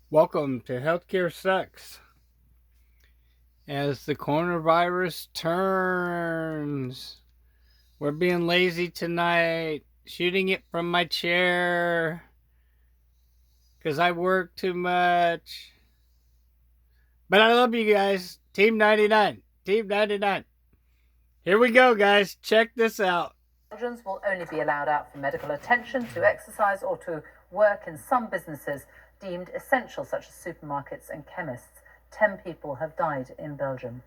Welcome to Healthcare Sucks. As the coronavirus turns, we're being lazy tonight, shooting it from my chair because I work too much. But I love you guys. Team 99. Team 99. Here we go, guys. Check this out. Belgians will only be allowed out for medical attention, to exercise, or to work in some businesses deemed essential, such as supermarkets and chemists. 10 people have died in Belgium.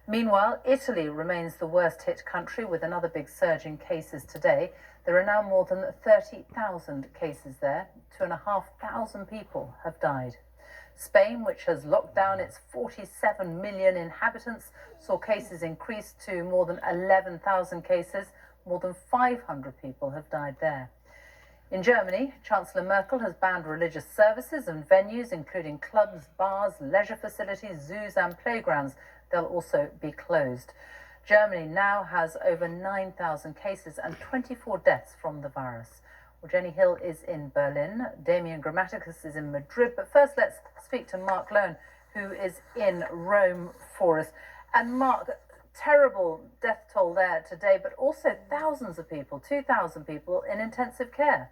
Meanwhile, Italy remains the worst hit country with another big surge in cases today. There are now more than 30,000 cases there. 2,500 people have died. Spain, which has locked down its 47 million inhabitants, saw cases increase to more than 11,000 cases. More than 500 people have died there. In Germany, Chancellor Merkel has banned religious services and venues, including clubs, bars, leisure facilities, zoos and playgrounds. They'll also be closed. Germany now has over 9,000 cases and 24 deaths from the virus. Well, Jenny Hill is in Berlin. Damian Grammaticus is in Madrid. But first, let's speak to Mark Lone, who is in Rome for us. And Mark, terrible death toll there today, but also thousands of people, 2,000 people in intensive care.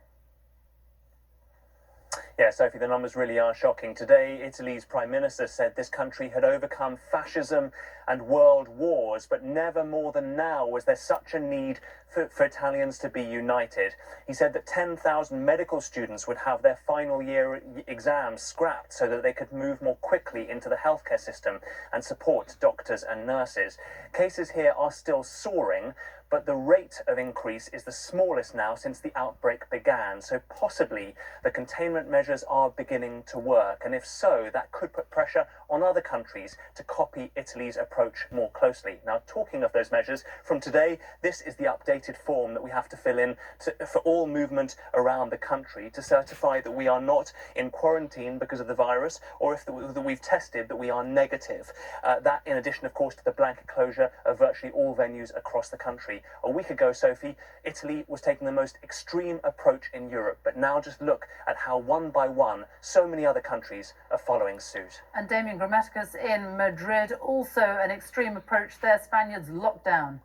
Yeah, Sophie, the numbers really are shocking. Today, Italy's Prime Minister said this country had overcome fascism and world wars, but never more than now was there such a need for Italians to be united. He said that 10,000 medical students would have their final year exams scrapped so that they could move more quickly into the healthcare system and support doctors and nurses. Cases here are still soaring, but the rate of increase is the smallest now since the outbreak began. So possibly the containment measures are beginning to work. And if so, that could put pressure on other countries to copy Italy's approach more closely. Now, talking of those measures, from today, this is the updated form that we have to fill in for all movement around the country to certify that we are not in quarantine because of the virus, or if that we've tested that we are negative. That, in addition, of course, to the blanket closure of virtually all venues across the country. A week ago, Sophie, Italy was taking the most extreme approach in Europe, but now just look at how one by one so many other countries are following suit. And Damian Grammaticus in Madrid, also an extreme approach there. Spaniards locked down.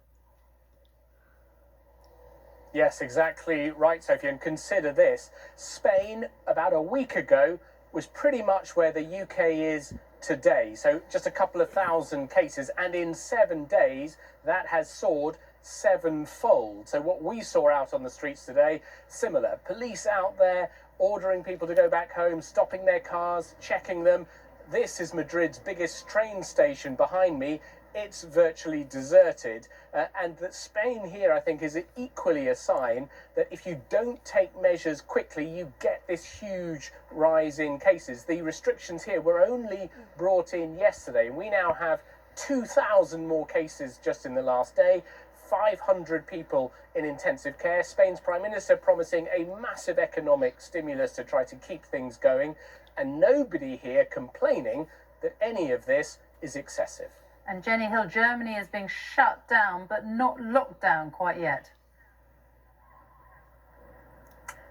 Yes, exactly right, Sophie. And consider this. Spain, about a week ago, was pretty much where the UK is today. So just a couple of thousand cases. And in 7 days, that has soared sevenfold. So what we saw out on the streets today, similar. Police out there ordering people to go back home, stopping their cars, checking them. This is Madrid's biggest train station behind me. It's virtually deserted. And that Spain here, I think, is equally a sign that if you don't take measures quickly, you get this huge rise in cases. The restrictions here were only brought in yesterday. We now have 2,000 more cases just in the last day. 500 people in intensive care. Spain's Prime Minister promising a massive economic stimulus to try to keep things going, and nobody here complaining that any of this is excessive. And Jenny Hill, Germany is being shut down, but not locked down quite yet.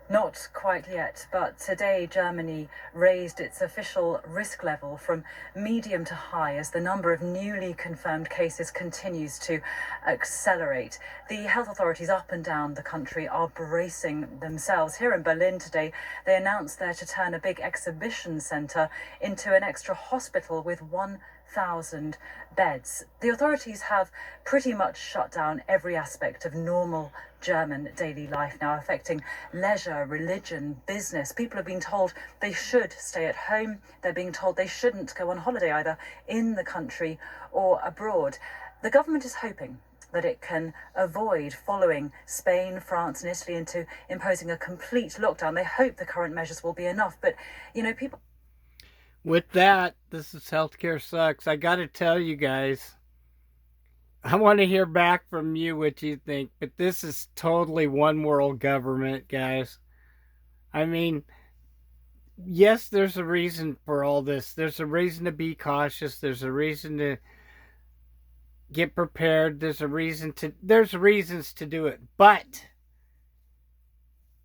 Not quite yet, but today Germany raised its official risk level from medium to high as the number of newly confirmed cases continues to accelerate. The health authorities up and down the country are bracing themselves. Here in Berlin today, they announced they're to turn a big exhibition centre into an extra hospital with 1,000 beds. The authorities have pretty much shut down every aspect of normal German daily life now, affecting leisure, religion, business. People are being told they should stay at home. They're being told they shouldn't go on holiday either in the country or abroad. The government is hoping that it can avoid following Spain, France and Italy into imposing a complete lockdown. They hope the current measures will be enough. But, people... With that, this is Healthcare Sucks. I got to tell you guys, I want to hear back from you what you think, but this is totally one world government, guys. I mean, yes, there's a reason for all this. There's a reason to be cautious. There's a reason to get prepared. There's reasons to do it. But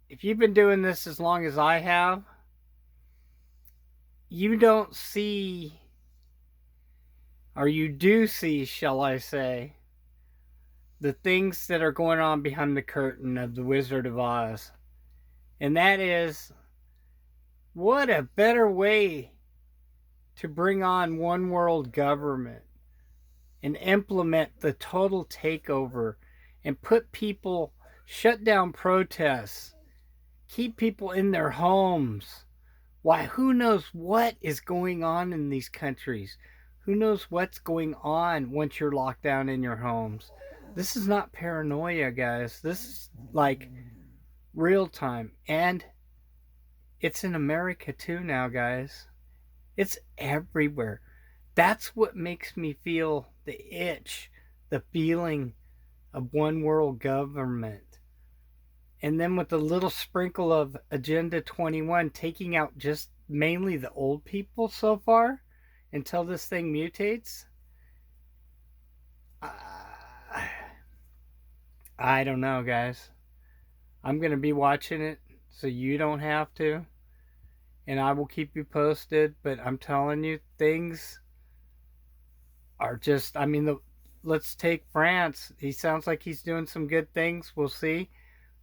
if you've been doing this as long as I have, you don't see, or you do see, shall I say, the things that are going on behind the curtain of The Wizard of Oz. And that is, what a better way to bring on one world government and implement the total takeover and put people, shut down protests, keep people in their homes. Why, who knows what is going on in these countries? Who knows what's going on once you're locked down in your homes? This is not paranoia, guys. This is like real time. And it's in America too now, guys. It's everywhere. That's what makes me feel the itch, the feeling of one world government. And then with a little sprinkle of Agenda 21 taking out just mainly the old people so far until this thing mutates. I don't know, guys. I'm going to be watching it so you don't have to. And I will keep you posted. But I'm telling you, things are just, I mean, let's take France. He sounds like he's doing some good things. We'll see.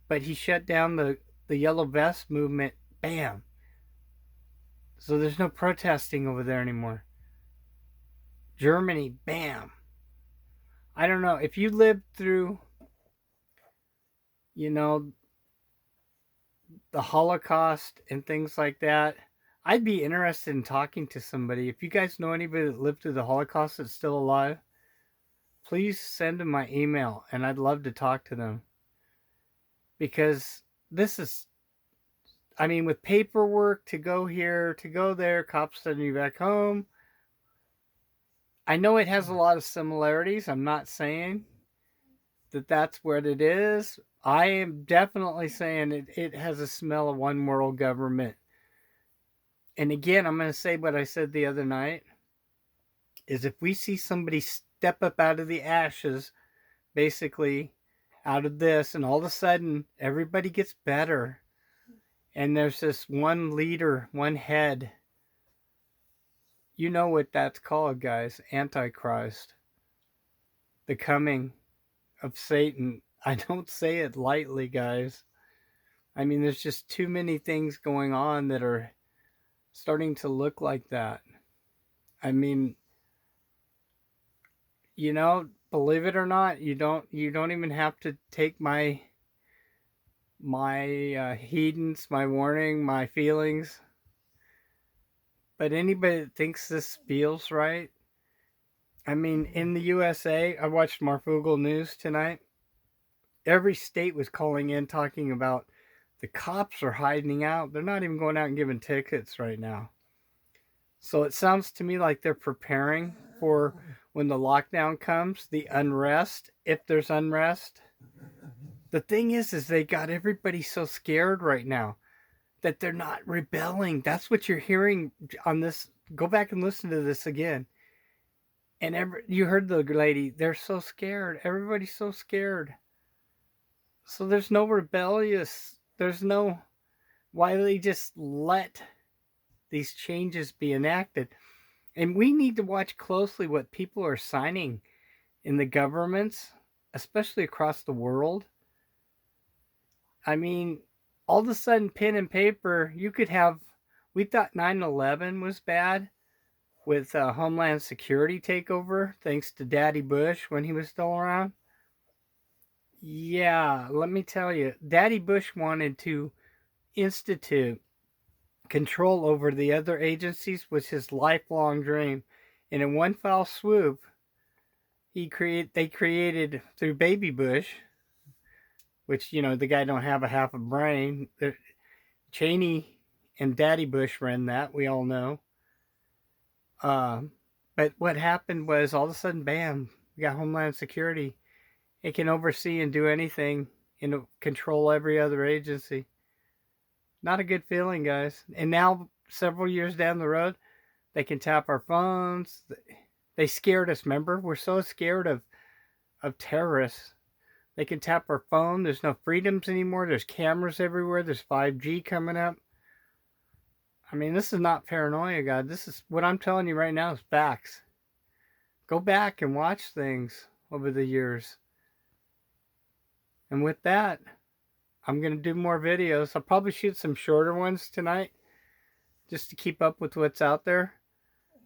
But he shut down the Yellow Vest movement. Bam. So there's no protesting over there anymore. Germany. Bam. I don't know. If you lived through, you know, the Holocaust and things like that, I'd be interested in talking to somebody. If you guys know anybody that lived through the Holocaust that's still alive, please send them my email and I'd love to talk to them. Because this is, I mean, with paperwork to go here, to go there, cops sending you back home. I know it has a lot of similarities. I'm not saying that that's what it is. I am definitely saying it has a smell of one world government. And again, I'm going to say what I said the other night, is if we see somebody step up out of the ashes, basically out of this, and all of a sudden everybody gets better, and there's this one leader, one head. You know what that's called, guys. Antichrist. The coming of Satan. I don't say it lightly, guys. I mean, there's just too many things going on that are starting to look like that. I mean, you know, believe it or not, you don't even have to take my heedance, my warning, my feelings. But anybody that thinks this feels right, I mean, in the USA, I watched Marfoogle News tonight. Every state was calling in talking about the cops are hiding out. They're not even going out and giving tickets right now. So it sounds to me like they're preparing for when the lockdown comes, the unrest, if there's unrest. The thing is they got everybody so scared right now that they're not rebelling. That's what you're hearing on this. Go back and listen to this again. And you heard the lady, they're so scared. Everybody's so scared. So there's no rebellious. There's no, why they just let these changes be enacted. And we need to watch closely what people are signing in the governments, especially across the world. I mean, all of a sudden, pen and paper, you could have, we thought 9/11 was bad with Homeland Security takeover, thanks to Daddy Bush when he was still around. Yeah, let me tell you, Daddy Bush wanted to institute control over the other agencies, was his lifelong dream. And in one foul swoop, they created through Baby Bush, which, you know, the guy don't have a half a brain. Cheney and Daddy Bush ran that, we all know. But what happened was all of a sudden, bam, we got Homeland Security. It can oversee and do anything and control every other agency. Not a good feeling, guys. And now, several years down the road, they can tap our phones. They scared us, remember? We're so scared of terrorists. They can tap our phone. There's no freedoms anymore. There's cameras everywhere. There's 5G coming up. I mean, this is not paranoia, God. This is what I'm telling you right now is facts. Go back and watch things over the years. And with that, I'm going to do more videos. I'll probably shoot some shorter ones tonight just to keep up with what's out there.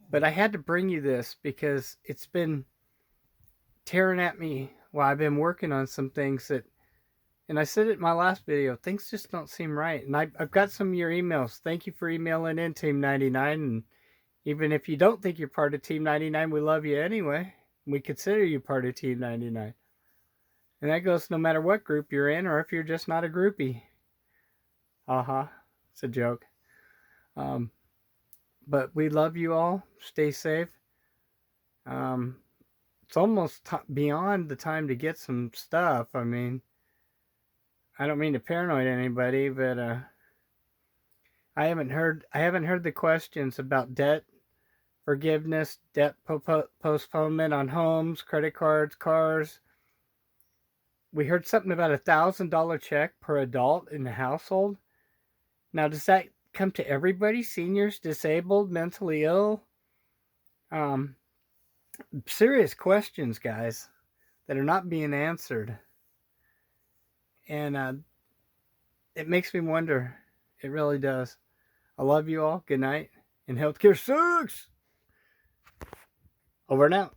But I had to bring you this because it's been tearing at me while I've been working on some things that, and I said it in my last video, things just don't seem right. And I've got some of your emails. Thank you for emailing in, Team 99. And even if you don't think you're part of Team 99, we love you anyway. We consider you part of Team 99. And that goes no matter what group you're in or if you're just not a groupie. It's a joke. But we love you all. Stay safe. It's almost beyond the time to get some stuff. I mean, I don't mean to paranoid anybody, but I haven't heard the questions about debt forgiveness, debt postponement on homes, credit cards, cars. We heard something about $1,000 check per adult in the household. Now, does that come to everybody? Seniors, disabled, mentally ill? Serious questions, guys, that are not being answered. And it makes me wonder. It really does. I love you all. Good night. And healthcare sucks. Over and out.